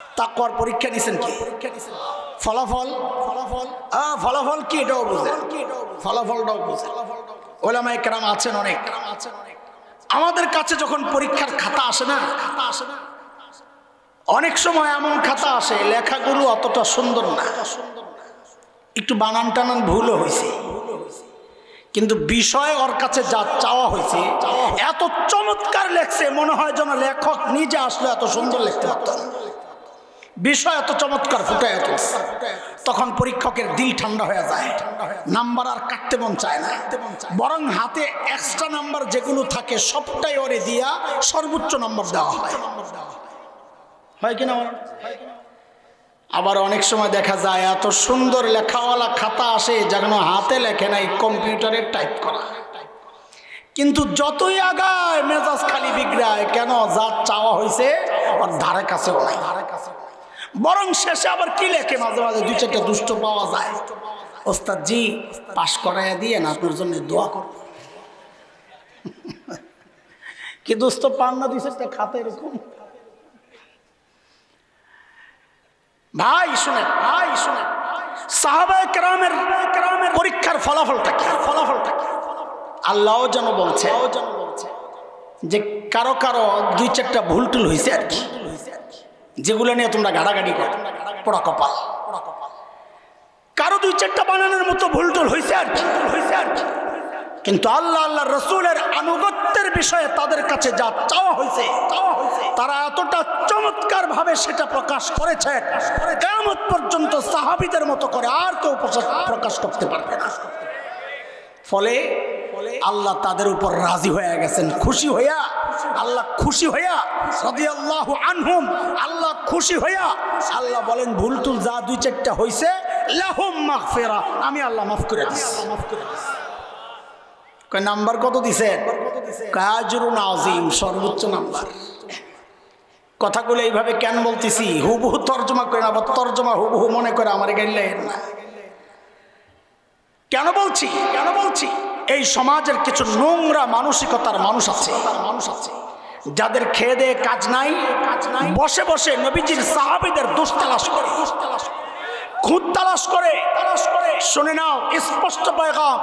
তাকওয়ার পরীক্ষা নিছেন কি? ফলাফল ফলাফল ফলাফল কি এটাও বুঝে, ফলাফলটাও বুঝে। ওলামায়ে কেরাম আছেন অনেক। আমাদের কাছে যখন পরীক্ষার খাতা আসে না, অনেক সময় এমন খাতা আসে লেখাগুলো অতটা সুন্দর না, একটু বানান টানান ভুলও হয়েছে, কিন্তু বিষয় ওর কাছে যা চাওয়া হয়েছে এত চমৎকার লেখছে, মনে হয় যেন লেখক নিজে আসলে এত সুন্দর লিখতে পারত। বিষয় এত চমৎকার ফুটে এত, তখন পরীক্ষকের দিল ঠান্ডা হয়ে যায়, নাম্বার আর কাটতে মন চায় না, বরং হাতে এক্সট্রা নাম্বার যেগুলো থাকে সবটাই ওরে দিয়া সর্বোচ্চ নাম্বার দেওয়া হয় কিনা? আবার অনেক সময় দেখা যায় এত সুন্দর লেখাওয়ালা খাতা আসে যেন হাতে লেখে নাই, কম্পিউটারে টাইপ করা, কিন্তু যতই আগায় মেজাজ খালি বিগড়ায়। কেন? যা চাওয়া হয়েছে ওর ধারে কাছে নাই, বরং শেষে আবার কি লেখে, মাঝে মাঝে দুই চারটা দুষ্ট পাওয়া যায়, ওস্তাদ জি পাশ করাইয়া দিয়ে না, আপনার জন্য দোয়া করব। কি দোস্ত পান না দুই চারটা খাতা এরকম? ভাই শুনে, ভাই শুনে, সাহাবায়ে কেরামের পরীক্ষার ফলাফলটা কি? আল্লাহও যেন বলছে যে কারো কারো দুই চারটা ভুল টুল হয়েছে আর কি, যেগুলো নিয়ে তোমরা গাড়াগাড়ি করো, পোড়া কপাল। কারো দুই চারটা বানানোর মতো ভুল টুল হয়েছে আর কি, কিন্তু আল্লাহ আল্লাহর রাসূলের আনুগত্যের বিষয়ে তাদের কাছে যা চাওয়া হয়েছে তারা এতটা চমৎকার ভাবে সেটা প্রকাশ করেছে, কিয়ামত পর্যন্ত সাহাবীদের মতো করে আর কেউ প্রকাশ করতে পারবে না। ফলে আল্লাহ তাদের উপর রাজি হয়ে গেছেন, খুশি হইয়া, আল্লাহ খুশি হইয়া, রাদিয়াল্লাহু আনহুম, আল্লাহ খুশি হইয়া আল্লাহ বলেন ভুল টুল যা দুই চারটা হয়েছে লাহুম মাগফিরা, আমি আল্লাহ মাফ করে দিচ্ছি। কয় নাম্বার কত দিছে? আজরুন আযীম, সর্বোচ্চ নাম্বার। কথাগুলো এইভাবে কেন বলতেছি? হুবহু তর্জমা করে না, তর্জমা হুবহু মনে করে আমার গাইলেন না। কেন বলছি? এই সমাজের কিছু নোংরা মানসিকতার মানুষ আছে যাদের খেয়ে দেয়ে কাজ নাই, বসে বসে নবীজির সাহাবীদের দোষ তালাশ করে, খুদ তালাশ করে। শুনে নাও স্পষ্ট পয়গাম,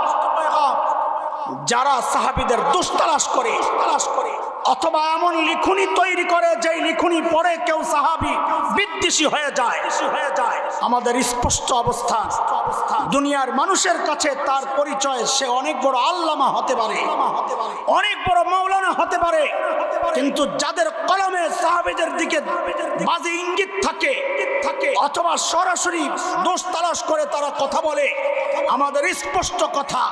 যারা সাহাবীদের দোষ তালাশ করে অথবা এমন লিখনি তৈরি করে যেই লিখনি পড়ে কেউ সাহাবী বিদ্বেষী হয়ে যায়, আমাদের স্পষ্ট অবস্থা, দুনিয়ার মানুষের কাছে তার পরিচয় সে অনেক বড় আল্লামা হতে পারে, অনেক বড় মাওলানা হতে পারে, কিন্তু যাদের কলমে সাহাবীদের দিকে বাজে ইঙ্গিত থাকে অথবা সরাসরি দোষ তালাশ করে তারা কথা বলে, আমাদের স্পষ্ট কথা,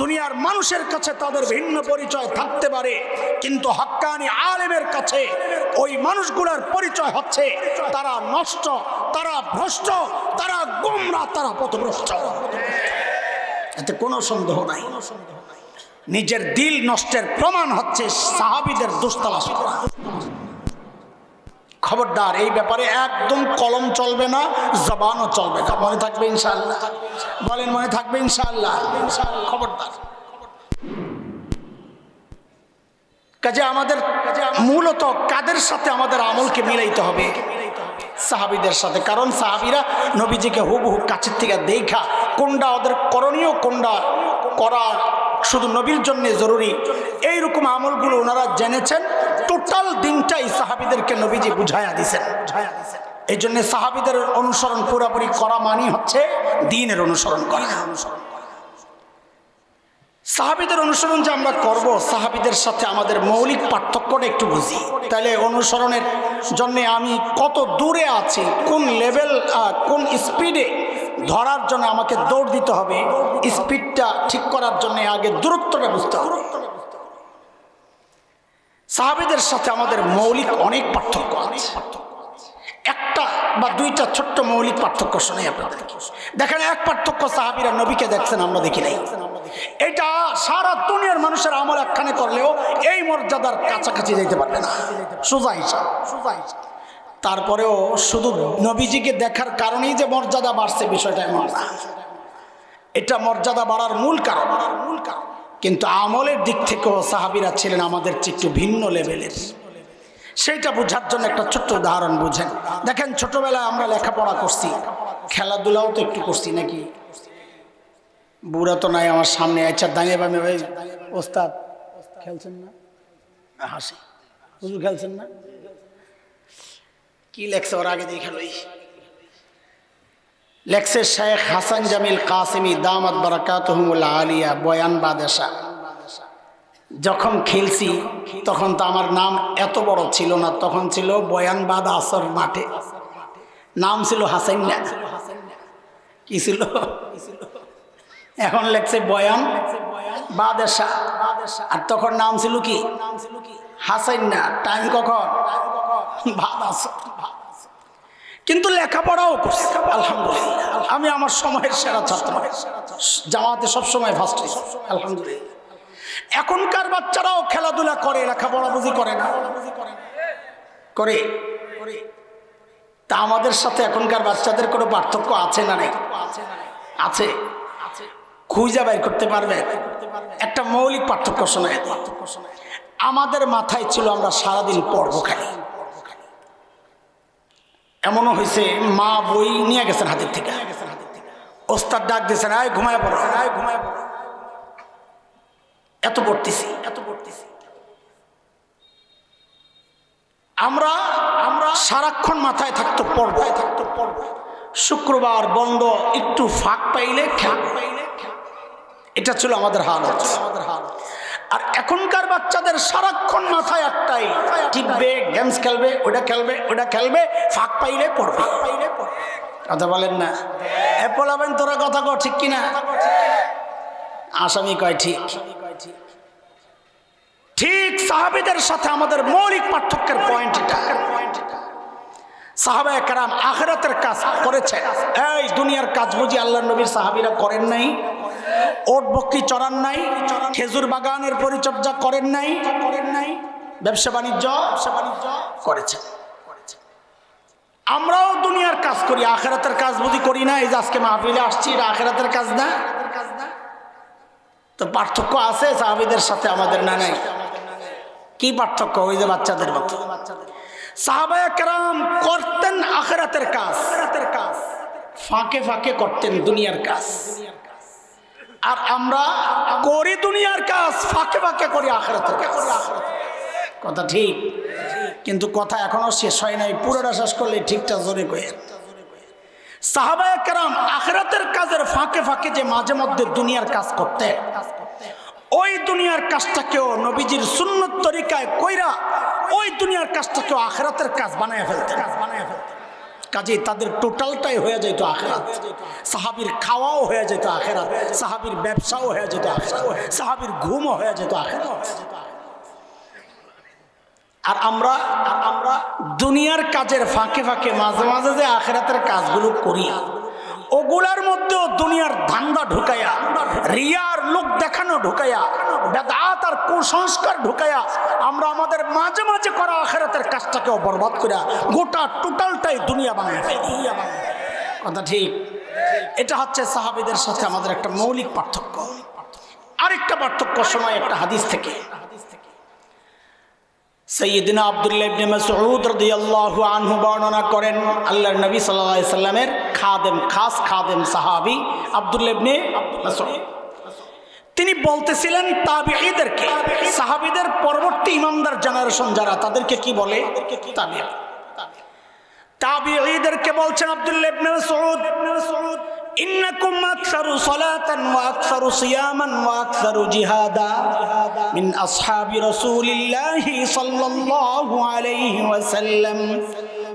দুনিয়ার মানুষের কাছে তাদের ভিন্ন পরিচয় থাকতে পারে, কিন্তু হাক্কানি আলেমের কাছে ওই মানুষগুলোর পরিচয় হচ্ছে তারা নষ্ট, তারা ভ্রষ্ট, তারা গোমরা, তারা পথভ্রষ্ট। এতে কোনো সন্দেহ নাই। নিজের দিল নষ্টের প্রমাণ হচ্ছে সাহাবীদের দোষ তালাশ করা। খবরদার, এই ব্যাপারে একদম কলম চলবে না, জবানও চলবে না। মনে থাকবে ইনশাআল্লাহ? বলেন মনে থাকবে ইনশাআল্লাহ? খবরদার। কাজে আমাদের মূলত কাদের সাথে আমাদের আমলকে মিলাইতে হবে? সাহাবীদের সাথে। কারণ সাহাবীরা নবীজিকে হুবহু কাছের থেকে দেখা কোনটা ওদের করণীয়, কোনটা করা শুধু নবীর জন্য জরুরি, এইরকম আমলগুলো ওনারা জেনেছেন। টোটাল দিনটাই সাহাবীদেরকে নবীজি বুঝাইয়া দিছেন। এই জন্য সাহাবীদের অনুসরণ পুরোপুরি করা মানে হচ্ছে দ্বীনের অনুসরণ করা। সাহাবীদের অনুসরণ যে আমরা করব, সাহাবীদের সাথে আমাদের মৌলিক পার্থক্যটা একটু বুঝি, তাহলে অনুসরণের জন্য আমি কত দূরে আছি, কোন লেভেল, কোন স্পিডে ধরার জন্য আমাকে দৌড় দিতে হবে, স্পিডটা ঠিক করার জন্য আগে দূরত্বটা বুঝতে হবে। সাহাবীদের সাথে আমাদের মৌলিক অনেক পার্থক্য আছে। একটা বা দুইটা ছোট্ট মৌলিক পার্থক্য শোনাই আপনাদেরকে। দেখেন, এক পার্থক্য, সাহাবীরা নবীকে দেখছেন, আমরা দেখি নাই। এটা সারা দুনিয়ার মানুষের আমল একখানে করলেও এই মর্যাদার কাছাকাছি যেতে পারবে না, সোজা হিসাব। তারপরেও শুধু নবীজিকে দেখার কারণেই যে মর্যাদা বাড়ছে বিষয়টা এমন না, এটা মর্যাদা বাড়ার মূল কারণ। কিন্তু আমলের দিক থেকেও সাহাবীরা ছিলেন আমাদের চেয়ে একটু ভিন্ন লেভেলের। সেইটা বোঝার জন্য একটা ছোট্ট উদাহরণ বুঝেন। দেখেন, ছোটবেলায় আমরা লেখাপড়া করছি, খেলাধুলাও তো একটু করছি নাকি? বুড়া তো নাই আমার সামনে, আচ্ছা দাঁড়িয়ে বামে ওই ওস্তাদ খেলছেন না, হাসি হুজুর খেলছেন না, কি লেখছে ওর আগে দিয়ে খেলোই লেখছে শেখ হাসান জামিল কাসেমি দামাত বারাকাতুহুমুল আলিয়া বয়ান বাদেশা। যখন খেলছি তখন তো আমার নাম এত বড় ছিল না, তখন ছিল বয়ানবাদ আসর মাঠে, নাম ছিল হাসাইনা। কি ছিল? এখন লেখছে বয়ান বাদেশা, আর তখন নাম ছিল কি? হাসাইনা। টাইম কখন? বাদ আসর। কিন্তু লেখাপড়াও করছি আলহামদুলিল্লাহ। আমি আমার সময়ের সেরা ছাত্র, জামাতে সবসময় ফার্স্ট, আলহামদুলিল্লাহ। এখনকার বাচ্চারাও খেলাধুলা করে, লেখাপড়া বুঝি করে না? করে। তা আমাদের সাথে এখনকার বাচ্চাদের কোনো পার্থক্য আছে না? নেই? আছে। খুঁজে বাইর করতে পারবে? একটা মৌলিক পার্থক্য শোনায়। আমাদের মাথায় ছিল আমরা সারাদিন পড়বো খালি। এমনও হয়েছে মা বই নিয়ে গেছেন হাতের থেকে, ওস্তাদ ডাক দিয়েছেন, আয় ঘুমায় পড়ো, আয় ঘুমায় পড়ো, এত পড়তেছি। আমরা সারাক্ষণ মাথায় থাকতো পড়বো। শুক্রবার বন্ধ, একটু ফাঁক পাইলে খেলবো, এটা ছিল আমাদের হালত। আর এখনকার বাচ্চাদের সারাক্ষণ মাথায় একটাই, টিপবে, গেমস খেলবে, ওটা খেলবে, ফাঁক পাইলে পড়বে। কথা বলেন না? বলাবেন তোরা কথা কর, ঠিক কিনা? আসামি কয় ঠিক। ঠিক সাহাবীদের সাথে আমাদের মৌলিক পার্থক্যের পয়েন্ট এটা। সাহাবায়ে কেরাম আখিরাতের কাজ করেছে, এই দুনিয়ার কাজ বুঝি আল্লাহর নবীর সাহাবীরা করেন নাই? ওট বকরি চড়ান নাই, খেজুর বাগানের পরিচর্যা করেন নাই, ব্যবসা বাণিজ্য করেছে। আমরাও দুনিয়ার কাজ করি, আখিরাতের কাজ বুঝি করি না? এই যে আজকে মাহফিলে আসছি, এটা আখিরাতের কাজ না? তো পার্থক্য আছে সাহাবীদের সাথে আমাদের, না নাই? কি পার্থক্য? ওই যে বাচ্চাদের মতো সাহাবায়ে কেরাম করতেন আখিরাতের কাজ, ফাঁকে ফাঁকে করতেন দুনিয়ার কাজ। আর আমরা করি দুনিয়ার কাজ, ফাঁকে ফাঁকে করি আখিরাতের কাজ। কথা ঠিক, কিন্তু কথা এখনো শেষ হয় নাই, পুরোটা শেষ করলে ঠিকটা জোরে কয়ে। সাহাবায়ে কেরাম আখিরাতের কাজের ফাঁকে ফাঁকে যে মাঝে মধ্যে দুনিয়ার কাজ করতেন, ওই দুনিয়ার কাজটাকেও নবীজির সুন্নত তরিকায় কইরা ওই দুনিয়ার কাজটাকেও আখিরাতের কাজ বানায় ফেলতেন। কাজে তাদের টোটালটাই হয়ে যেত আখিরাত। সাহাবীর খাওয়াও হয়ে যেত আখিরাত, সাহাবীর ব্যবসাও হয়ে যেত আখিরাত, সাহাবীর ঘুমও হয়ে যেত আখিরাত। আর আমরা দুনিয়ার কাজের ফাঁকে ফাঁকে মাঝে মাঝে যে আখিরাতের কাজগুলো করি, ওগুলার মধ্যেও দুনিয়ার ধান্দা ঢুকাইয়া, রিয়ার লোক দেখানো ঢুকাইয়া, বেদাত আর কুসংস্কার ঢুকাইয়া আমরা আমাদের মাঝে মাঝে করা আখিরাতের কাজটাকেও বরবাদ করিয়া গোটা টোটালটাই দুনিয়া বানায় ফেলি। কথা ঠিক। এটা হচ্ছে সাহাবীদের সাথে আমাদের একটা মৌলিক পার্থক্য। আরেকটা পার্থক্য সময় একটা হাদিস থেকে। সৈয়দিনা আব্দুল্লাহ ইবনে মাসউদ রাদিয়াল্লাহু আনহু বর্ণনা করেন, আল্লাহর নবী সাল্লাল্লাহু আলাইহি সাল্লামের খাদেম, খাস খাদেম সাহাবী আব্দুল্লাহ ইবনে মাসউদ, তিনি বলতেছিলেন তাবিঈদেরকে, সাহাবীদের পরবর্তী ইমানদার জেনারেশন যারা, তাদেরকে কি বলে? তাবিঈ। তাবিঈদেরকে বলছেন আব্দুল্লাহ ইবনে মাসউদ, ইন্নাকুম আকসারু সালাতান ওয়া আকসারু সিয়ামান ওয়া আকসারু জিহাদা মিন আসহাবি রাসূলিল্লাহি সাল্লাল্লাহু আলাইহি ওয়াসাল্লাম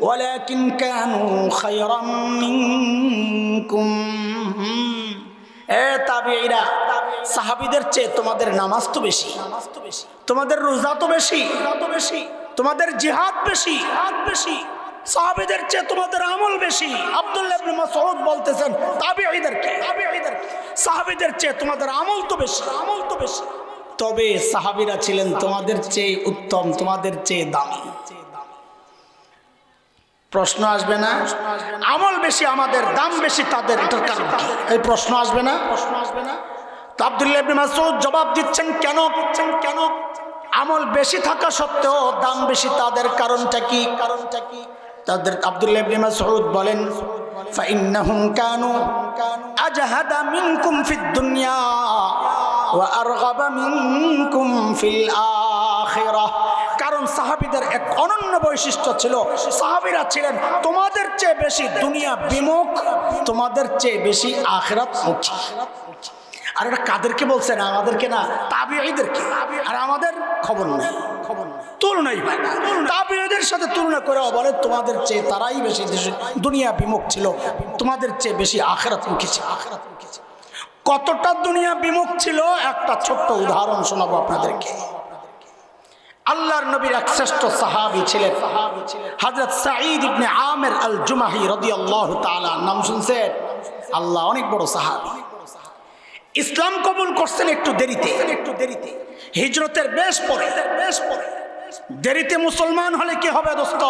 ওয়ালাকিন কানু খায়রাম মিনকুম। এ তাবিঈরা, সাহাবীদের চেয়ে তোমাদের নামাজ তো বেশি, তোমাদের রোজা তো বেশি, তোমাদের জিহাদ বেশি, সাহাবীদের চেয়ে তোমাদের আমল বেশি। আব্দুল্লাহ ইবনে মাসউদ বলতেছেন তাবিঈদেরকে, সাহাবীদের চেয়ে তোমাদের আমল তো বেশি, তবে সাহাবীরা ছিলেন তোমাদের চেয়ে উত্তম, তোমাদের চেয়ে দামি। প্রশ্ন আসবে না? আমল বেশি আমাদের, দাম বেশি তাদের, এটার কারণ কি? এই প্রশ্ন আসবে না? তো আব্দুল্লাহ ইবনে মাসউদ জবাব দিচ্ছেন, কেন? আমল বেশি থাকা সত্ত্বেও দাম বেশি, তাদের কারণটা কি? তাদের আব্দুল্লাহ ইবনে মাসউদ বলেন, ফাইন্নাহুম কানু আজহাদা মিনকুম ফিদ দুনিয়া ওয়া আরগাবা মিনকুম ফিল আখিরাহ। কারণ সাহাবীদের এক অনন্য বৈশিষ্ট্য ছিল, সাহাবীরা ছিলেন তোমাদের চেয়ে বেশি দুনিয়া বিমুখ, তোমাদের চেয়ে বেশি আখিরাত মুখী। আর এটা কাদেরকে বলছেন? আমাদেরকে না, তাবিঈদেরকে। আর আমাদের খবর নেই, তুলনাই হয় না। তাবিঈদের সাথে তুলনা করে বলে তোমাদের চেয়ে তারাই বেশি দুনিয়া বিমুখ ছিল, তোমাদের চেয়ে বেশি আখিরাত মুখী ছিল। কতটা দুনিয়া বিমুখ ছিল একটা ছোট্ট উদাহরণ শোনাবো আপনাদেরকে। আল্লাহর নবীর এক শ্রেষ্ঠ সাহাবী ছিলেন হযরত সাঈদ ইবনে আমির আল জুমাহি রাদিয়াল্লাহু তাআলা। নাম শুনছেন? আল্লাহ, অনেক বড় সাহাবী। ইসলাম কবুল করছেন একটু দেরিতে, হিজরতের বেশ পরে। দেরিতে মুসলমান হলে কি হবে দোস্ত?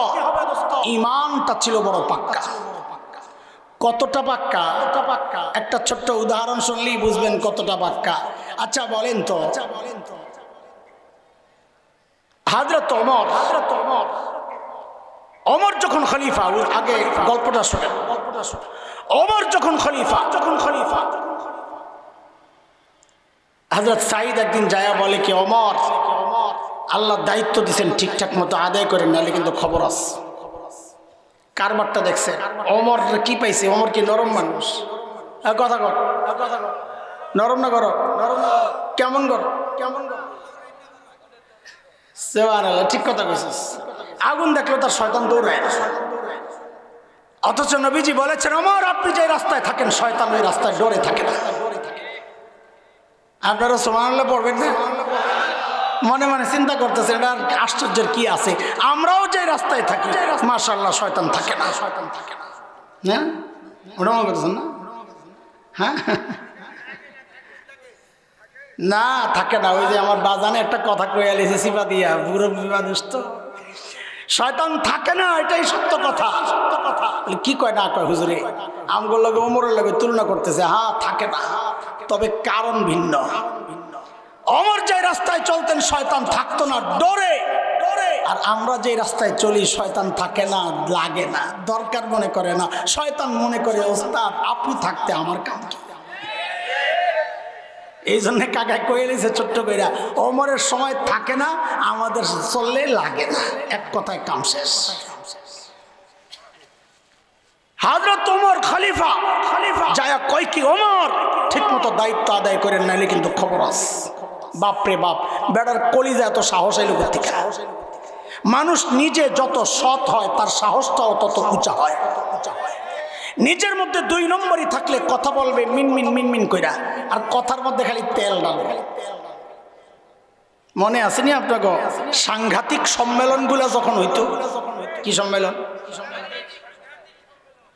ঈমানটা ছিল বড় পাক্কা। কতটা পাক্কা? একটা ছোট্ট উদাহরণ শুনলেই বুঝবেন কতটা পাক্কা। আচ্ছা বলেন তো, হযরত ওমর যখন খলিফা, আগে গল্পটা শোনেন। ওমর যখন খলিফা, হযরত সাঈদ একদিন যায়া বলে কি, ওমর, আল্লাহ দায়িত্ব দিয়েছেন ঠিকঠাক মতো আদায় করেন, নাহলে কিন্তু খবর আছে। কারবারটা দেখছেন? ওমর কি পাইছে? ওমর কি নরম মানুষ? কথা কর, নরম না গরম? কেমন গরম? সুবহানাল্লাহ, ঠিক কথা কইছিস। আগুন দেখলো তার শয়তান দৌড়ায়। অথচ নবীজি বলেছেন, ওমর আপনি যে রাস্তায় থাকেন শয়তান ওই রাস্তায় ডরে থাকে না। আপনারা সুবহানাল্লাহ পড়বেন না? মনে মনে চিন্তা করতেছে এটা আশ্চর্যের কি আছে, আমরাও যে রাস্তায় থাকি মাশাআল্লাহ শয়তান থাকে না। হ্যাঁ, ওটা মনে করতেছেন না? হ্যাঁ, না থাকে না। ওই যে আমার বাজানে একটা কথা কয়ে আলিছে সিপা দিয়া, বুড়ো মানুষ তো, শয়তান থাকে না, এটাই সত্য কথা। কি কয় না কয় হুজুরে? আমগুলোর লগে ওমরের লগে তুলনা করতেছে। হ্যাঁ থাকে না, তবে কারণ ভিন্ন। ওমর যে রাস্তায় চলতেন শয়তান থাকতো না, ডরে। আর আমরা যে রাস্তায় চলি শয়তান থাকে না, লাগে না, দরকার মনে করে না। শয়তান মনে করে ওস্তাদ আপনি থাকতে আমার কাম কি? এই জন্য কাকায় কয়ে নিয়েছে ছোট্ট কইরা, ওমরের সময় থাকে না, আমাদের চললে লাগে না, এক কথায় কাম শেষ। হযরত ওমর খলিফা যায়া কয় কি, ওমর ঠিক মতো দায়িত্ব আদায় করেন, নাইলে কিন্তু খবর আছে। বাপরে বাপ, বেড়ার কলিজা এত সাহস এলো কোথেকে? মানুষ নিজে যত সৎ হয় তার সাহসটাও তত উঁচা হয়। নিজের মধ্যে দুই নম্বরই থাকলে কথা বলবে মিনমিন কইরা, আর কথার মধ্যে খালি তেল ডালবে। মনে আসেনি আপনাকে সাংঘাতিক সম্মেলনগুলো যখন হইতো? কি সম্মেলন?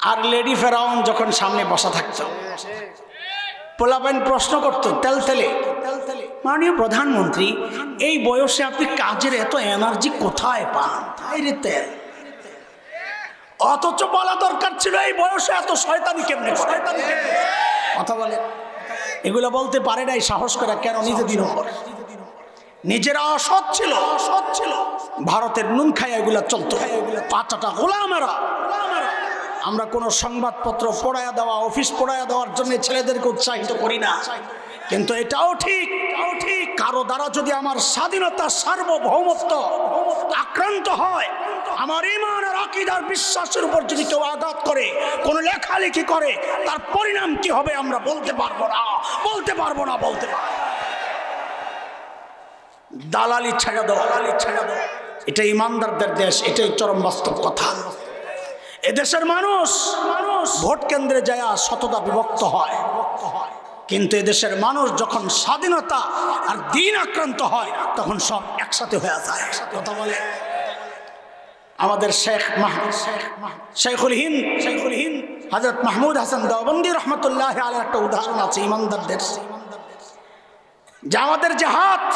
আর লেডি ফেরাউন যখন সামনে বসা থাকতো, পোলাপাইন প্রশ্ন করতো তেলে, মাননীয় প্রধানমন্ত্রী এই বয়সে আপনি কাজের এত এনার্জি কোথায় পান? তাই রে তেল। অথচ বলা দরকার ছিল এই বয়সে এত শয়তানি কেমনে করে? কথা বলে এগুলো বলতে পারে নাই সাহস করে। কেন? নিজে দিন নিজেরা অসৎ ছিল। ভারতের নুন খায় এগুলা চলতো, পাঁচাটা গোলামেরা। আমরা কোনো সংবাদপত্র পড়াইয়া দেওয়া, অফিস পড়াইয়া দেওয়ার জন্য ছেলেদেরকে উৎসাহিত করি না, কিন্তু এটাও ঠিক কারো দ্বারা যদি আমার স্বাধীনতা সার্বভৌমত্ব আক্রান্ত হয়, আমার ঈমান আর আকীদার বিশ্বাসের উপর যদি কেউ আঘাত করে, কোন লেখালেখি করে, তার পরিণাম কি হবে আমরা বলতে পারবো না। দালালি ছেড়ে দাও। এটা ইমানদারদের দেশ, এটাই চরম বাস্তব কথা। এদেশের মানুষ ভোট কেন্দ্রে যায় শততা বিভক্ত হয়, কিন্তু এদেশের মানুষ যখন স্বাধীনতা আর দিন আক্রান্ত হয় তখন সব একসাথে হয়ে যায়। কথা বলে আমাদের শেখুল হিন্দ হযরত মাহমুদ হাসান দেওবন্দি রহমতুল্লাহ আলাইহির একটা উদাহরণ আছে ইমানদারদের, যে আমাদের যে হাত,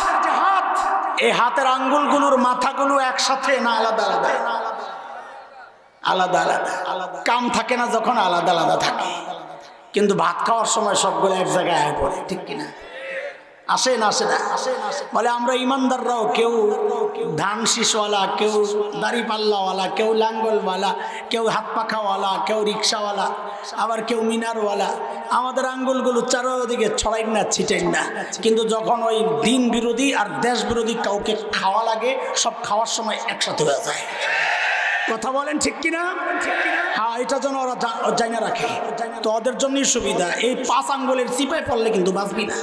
এই হাতের আঙ্গুলগুলোর মাথাগুলো একসাথে না, আলাদা আলাদা। কাম থাকে না যখন আলাদা আলাদা থাকে, কিন্তু ভাত খাওয়ার সময় সবগুলো এক জায়গায় আয় পড়ে, ঠিক কিনা? আসে না আসে না? বলে আমরা ইমানদাররাও কেউ ধান শীষওয়ালা, কেউ দাড়ি পাল্লাওয়ালা, কেউ লাঙ্গলওয়ালা, কেউ হাত পাখাওয়ালা, কেউ রিক্সাওয়ালা, আবার কেউ মিনারওয়ালা। আমাদের আঙ্গুলগুলো চারোদিকে ছড়াই না, ছিটেন না, কিন্তু যখন ওই দিন বিরোধী আর দেশ বিরোধী কাউকে খাওয়া লাগে, সব খাওয়ার সময় একসাথে হয়ে যায়। কথা বলেন ঠিক কিনা? হ্যাঁ, এটা যেন ওরা জানা রাখে, তো ওদের জন্যই সুবিধা। এই 5 আঙ্গুলের চিপায় পড়লে কিন্তু বাঁচবি না।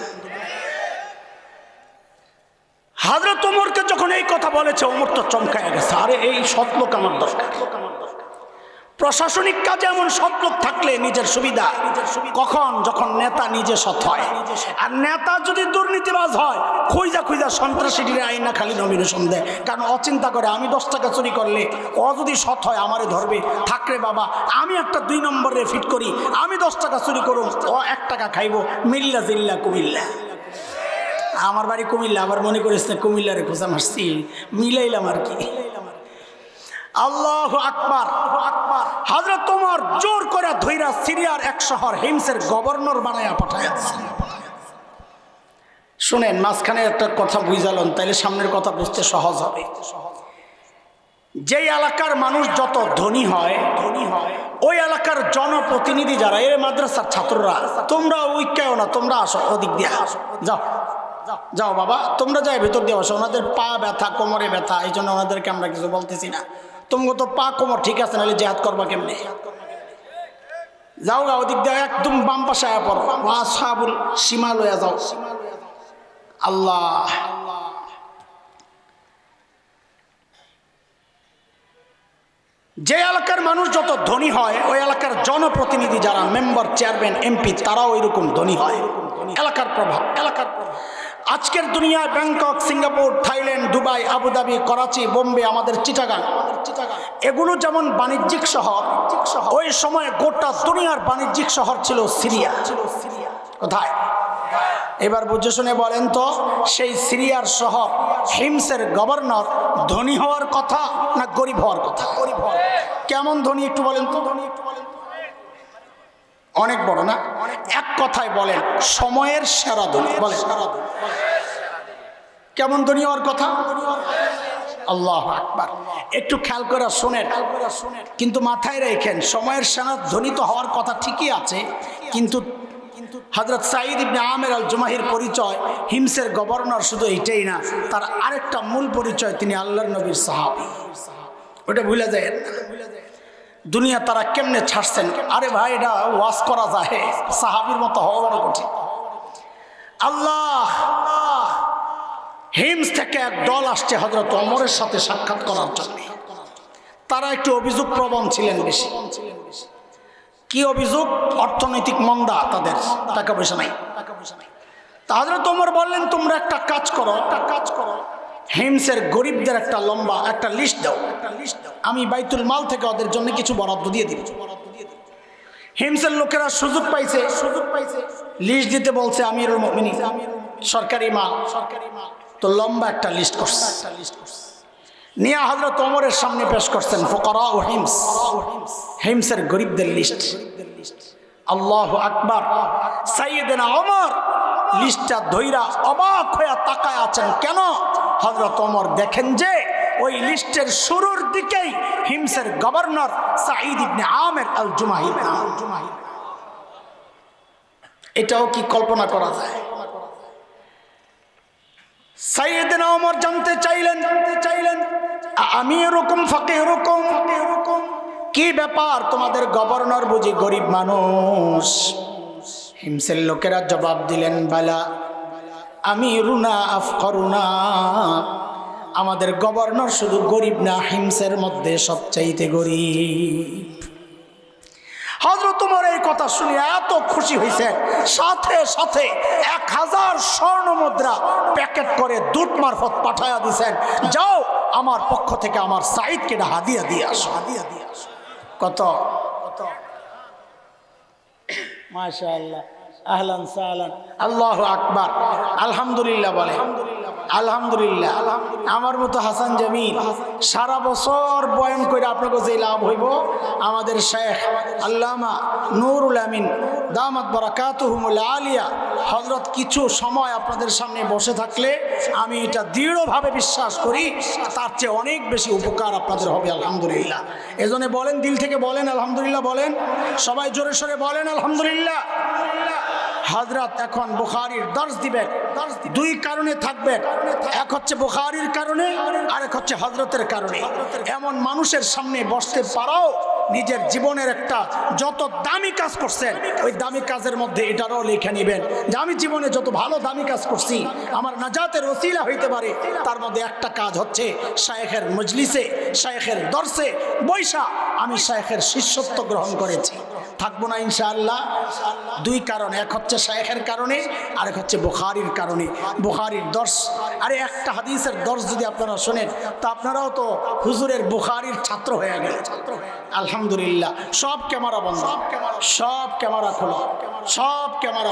হযরত ওমরকে যখন এই কথা বলেছে, ওমর তো চমকায় গেছে। আরে এই সৎ লোক আমার দরকার। প্রশাসনিক কাজে এমন সৎ লোক থাকলে নিজের সুবিধা। কখন? যখন নেতা নিজে সৎ হয়। আর নেতা যদি দুর্নীতিবাজ হয়, খুঁজা খুঁজা সন্ত্রাসীদের আইনা খালি নমিনেশন দেয়, কারণ অচিন্তা করে আমি 10 টাকা চুরি করলে ও যদি সৎ হয় আমারে ধরবে। থাকরে বাবা, আমি একটা 2 নম্বরে ফিট করি, আমি 10 টাকা চুরি করুন, ও 1 টাকা খাইব। মিল্লা জিল্লা কুমিল্লা। আমার বাড়ি কুমিল্লা, আবার মনে করিস না কুমিল্লারে খোঁজা মারছি, মিলাইলাম আর কি। আল্লাহু আকবার। হযরত ওমর জোর করে ধইরা সিরিয়ার এক শহর হিমসের গভর্নর বানায়া পাঠাইছে। শুনেন, মাঝখানে একটা কথা বুঝালেন, তাইলে সামনের কথা বুঝতে সহজ হবে। যে এলাকার মানুষ যত ধনী হয়, ওই এলাকার জনপ্রতিনিধি যারা, এর মাদ্রাসার ছাত্ররা, তোমরা উইকাও না, তোমরা আসো, ওদিক দিয়ে আসো, যাও যাও বাবা, তোমরা যাই ভেতর দিয়ে বসো। ওনাদের পা ব্যথা, কোমরে ব্যথা, এই জন্য ওনাদেরকে আমরা কিছু বলতেছি না। তোমাকে তো পা কোমর ঠিক আছে, নাহলে জেহাদ করবা কেমনে? যাও গা, ওদিক দিয়ে একদম বাম পাশে আয়া পড়ো, আসহাবুল সীমা লইয়া যাও। আল্লাহ, যে এলাকার মানুষ যত ধনী হয়, ওই এলাকার জনপ্রতিনিধি যারা, মেম্বার, চেয়ারম্যান, এমপি, তারাও ওইরকম ধনী হয়। এলাকার প্রভাব। আজকের দুনিয়ায় Bangkok, Singapore, Thailand, Dubai, Abu Dhabi, Karachi, Bombay, আমাদের চিটাগাং, এগুলো যেমন বাণিজ্যিক শহর, ওই সময় গোটা দুনিয়ার বাণিজ্যিক শহর ছিল সিরিয়া। কোথায়? এবার বুঝে শুনে বলেন তো, সেই সিরিয়ার শহর হিমসের গভর্নর ধনী হওয়ার কথা না গরিব হওয়ার কথা? কেমন ধনী একটু বলেন তো? অনেক বড় না? এক কথায় বলেন, সময়ের সেরা ধনী। বলেন কেমন ধনী হওয়ার কথা? আল্লাহু আকবার। একটু খেয়াল করে শোনেন, কিন্তু মাথায় রেখেন, সময়ের সেরা ধনী তো হওয়ার কথা ঠিকই আছে, কিন্তু হযরত সাঈদ ইবনে আমের আল জুমাহির পরিচয় হিমসের গভর্নর শুধু এইটাই না, তার আরেকটা মূল পরিচয়, তিনি আল্লাহর নবীর সাহাবী। ওটা ভুলে যায় না। দুনিয়া তারা কেমনে ছাড়ছেন? আরে ভাই, এটা ওয়াজ করা যায়, সাহাবীর মতো হওয়া বড় কঠিন। আল্লাহ, হিমস থেকে এক দল আসছে হযরত ওমরের সাথে সাক্ষাৎ করার জন্য। তারা একটু অভিযোগ প্রবণ ছিলেন বেশি। কি অভিযোগ? অর্থনৈতিক মন্দা, তাদের টাকা পয়সা নাই। তা হযরত ওমর বললেন, তোমরা একটা কাজ করো, হিমসের গরিবদের একটা লম্বা একটা লিস্ট দাও, আমি বাইতুল মাল থেকে ওদের জন্য কিছু বরাদ্দ দিয়ে দিব। হিমসের লোকেরা সুযোগ পাইছে, লিস্ট দিতে বলছে আমিরুল মুমিনিন, সরকারি মাল, তো লম্বা একটা লিস্ট করছে, নিয়ে হযরত ওমরের সামনে পেশ করছেন। ফুকারা ও হিমস, হিমসের গরিবদের লিস্ট। আল্লাহু আকবার। সাইয়েদনা ওমর লিস্টটা ধইরা অবাক হয়ে তাকায় আছেন। কেন? হযরত ওমর দেখেন যে ওই লিস্টের শুরুর দিকেই হিমসের গভর্নর সাঈদ ইবনে আমের আল জুমাহি। এটাও কি কল্পনা করা যায়? সাইয়েদনা ওমর জানতে চাইলেন, আমি এরকম ফাঁকে এরকম কি ব্যাপার, তোমাদের গভর্নর বুঝি গরিব মানুষ? হিমসের লোকেরা জবাব দিলেন, বালা আমিরুনা আফকরুনা, আমাদের গভর্নর শুধু গরিব না, হিমসের মধ্যে সবচাইতে গরিব। হযরত ওমর এই কথা শুনে এত খুশি হয়েছে, সাথে সাথে 1000 স্বর্ণ মুদ্রা প্যাকেট করে দূত মারফত পাঠায়া দিয়েছেন, যাও আমার পক্ষ থেকে আমার সাঈদকে হাদিয়া দিয়ে আসো। কত? মাশাআল্লাহ, আহলান সাহলান, আল্লাহু আকবার, আলহামদুলিল্লাহ বলে। আলহামদুলিল্লাহ আমার মতো হাসান জামিল সারা বছর বয়ান করে আপনাকে যে লাভ হইব আমাদের শেখ আল্লামা নুরুল আমিন দামাত বারাকাতুহুমুল আলিয়া হযরত কিছু সময় আপনাদের সামনে বসে থাকলে আমি এটা দৃঢ়ভাবে বিশ্বাস করি তার চেয়ে অনেক বেশি উপকার আপনাদের হবে আলহামদুলিল্লাহ। এজন্য বলেন, দিল থেকে বলেন আলহামদুলিল্লাহ, বলেন সবাই জোরে সোরে বলেন আলহামদুলিল্লাহ। হযরত এখন বুখারীর দর্শ দিবেন, দুই কারণে থাকবেন, এক হচ্ছে বুখারীর কারণে আর এক হচ্ছে হযরতের কারণে। এমন মানুষের সামনে বসতে পারাও নিজের জীবনের একটা যত দামি কাজ করছেন ওই দামি কাজের মধ্যে এটারও লিখে নেবেন যে আমি জীবনে যত ভালো দামি কাজ করছি আমার নাজাতের ওসিলা হইতে পারে তার মধ্যে একটা কাজ হচ্ছে শায়েখের মজলিসে শায়েখের দর্শে বৈশা আমি শায়েখের শিষ্যত্ব গ্রহণ করেছি। থাকবো না ইনশাআল্লাহ? দুই কারণ, এক হচ্ছে শায়েখের কারণে আর এক হচ্ছে বুখারীর কারণে। বুখারীর দর্শ, আরে একটা হাদিসের দর্শ যদি আপনারা শোনেন তা আপনারাও তো হুজুরের বুখারীর ছাত্র হয়ে গেল। আলহামদুলিল্লাহ। সব ক্যামেরা বন্ধ, সব ক্যামেরা খোলা, সব ক্যামেরা